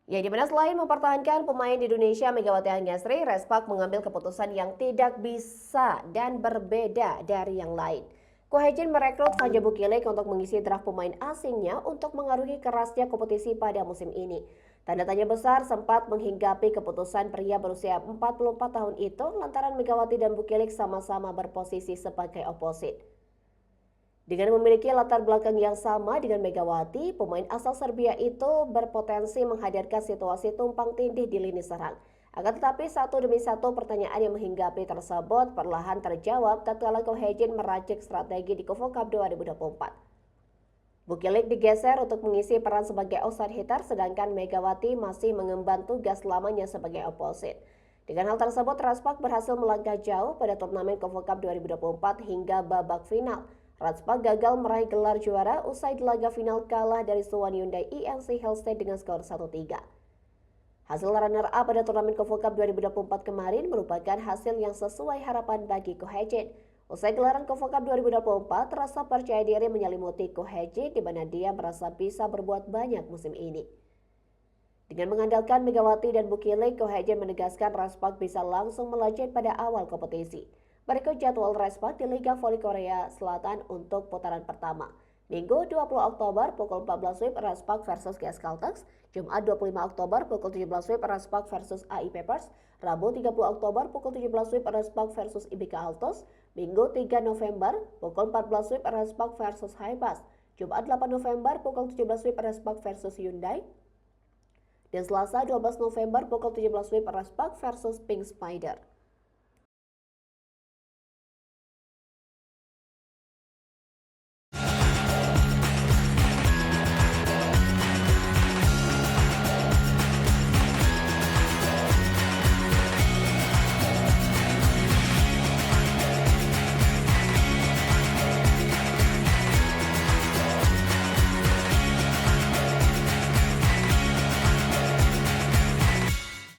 Ya, di mana selain mempertahankan pemain di Indonesia Megawati Anggreni, Respak mengambil keputusan yang tidak bisa dan berbeda dari yang lain. Kohejin merekrut Fanja Bukilik untuk mengisi draft pemain asingnya untuk mengaruhi kerasnya kompetisi pada musim ini. Tanda tanya besar sempat menghinggapi keputusan pria berusia 44 tahun itu lantaran Megawati dan Bukilik sama-sama berposisi sebagai oposit. Dengan memiliki latar belakang yang sama dengan Megawati, pemain asal Serbia itu berpotensi menghadirkan situasi tumpang tindih di lini serang. Akan tetapi satu demi satu pertanyaan yang menghinggapi tersebut perlahan terjawab tatkala Kohejin meracik strategi di Kufo Cup 2024. Bukilik digeser untuk mengisi peran sebagai outside hitter sedangkan Megawati masih mengemban tugas lamanya sebagai oposit. Dengan hal tersebut, Raspak berhasil melangkah jauh pada turnamen Kufo Cup 2024 hingga babak final. Raspak gagal meraih gelar juara usai di laga final kalah dari Suwon Hyundai IMC Hillstate dengan skor 1-3. Hasil runner-up pada turnamen Kufo Cup 2024 kemarin merupakan hasil yang sesuai harapan bagi Kohejin. Usai gelaran Kufo Cup 2024, rasa percaya diri menyelimuti Kohejin di mana dia merasa bisa berbuat banyak musim ini. Dengan mengandalkan Megawati dan Bukilik, Kohejin menegaskan Raspak bisa langsung melejit pada awal kompetisi. Berikut jadwal Raspak di Liga Voli Korea Selatan untuk putaran pertama. Minggu 20 Oktober pukul 14 WIB Raspak versus GS Caltex, Jumat 25 Oktober pukul 17 WIB Raspak versus AI Papers, Rabu 30 Oktober pukul 17 WIB Raspak versus IBK Altos, Minggu 3 November pukul 14 WIB Raspak versus Haibas, Jumat 8 November pukul 17 WIB Raspak versus Hyundai, dan Selasa 12 November pukul 17 WIB Raspak versus Pink Spider.